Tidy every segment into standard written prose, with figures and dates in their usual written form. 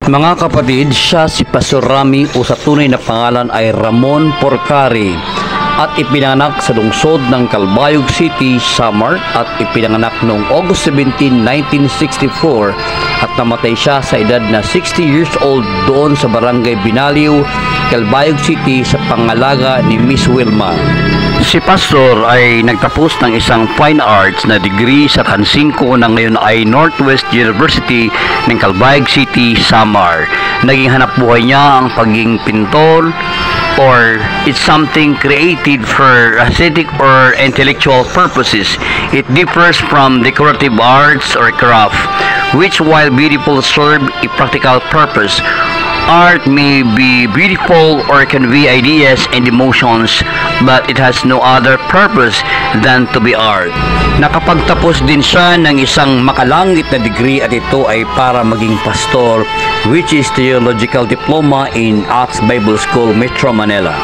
Mga kapatid, siya si Pastor Rami o sa tunay na pangalan ay Ramon Porcari at ipinanganak sa lungsod ng Calbayog City, Samar at ipinanganak noong August 17, 1964 at namatay siya sa edad na 60 years old doon sa barangay Binaliw, Calbayog City sa pangalaga ni Miss Wilma. Si Pastor ay nagtapos ng isang fine arts na degree sa Kansinko na ngayon ay Northwest University ng Calbayog City, Samar. Naging hanap buhay niya ang pagiging pintor or it's something created for aesthetic or intellectual purposes. It differs from decorative arts or craft, which while beautiful serve a practical purpose. Art may be beautiful or convey ideas and emotions, but it has no other purpose than to be art. Nakapagtapos din siya ng isang makalangit na degree at ito ay para maging pastor, which is Theological Diploma in Acts Bible School, Metro Manila.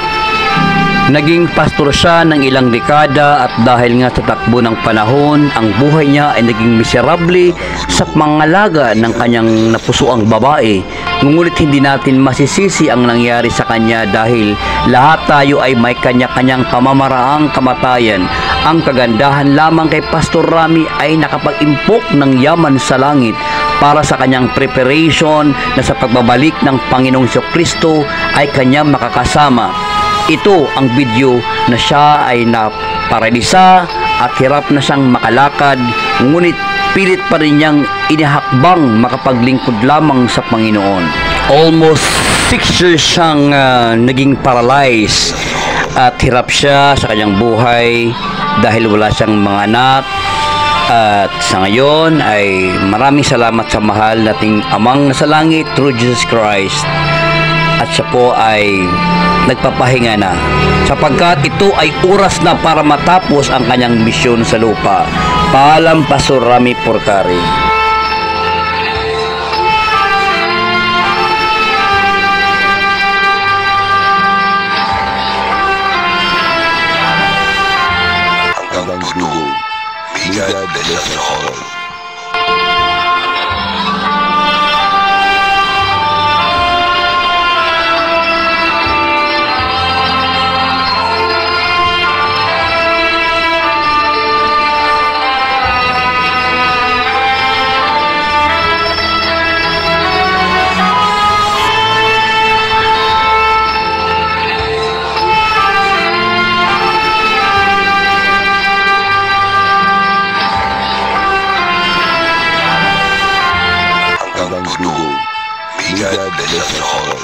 Naging pastor siya ng ilang dekada at dahil nga sa takbo ng panahon, ang buhay niya ay naging miserable sa pangalaga ng kanyang napusuang babae. Ngunit hindi natin masisisi ang nangyari sa kanya dahil lahat tayo ay may kanya-kanyang pamamaraang kamatayan. Ang kagandahan lamang kay Pastor Rami ay nakapag-impok ng yaman sa langit para sa kanyang preparation na sa pagbabalik ng Panginoong Jesucristo ay kanyang makakasama. Ito ang video na siya ay naparadisa at hirap na siyang makalakad, ngunit pilit pa rin niyang inihakbang makapaglingkod lamang sa Panginoon. Almost 6 years siyang naging paralyzed at hirap siya sa kanyang buhay dahil wala siyang mga anak. At sa ngayon ay maraming salamat sa mahal nating Amang nasa langit through Jesus Christ. At siya po ay nagpapahinga na sapagkat ito ay oras na para matapos ang kanyang misyon sa lupa. Paalam, Pastor Rami Porcari. Hanggang dulo, bigat na sa hall. Hanggang dulo, bigat na sa hall.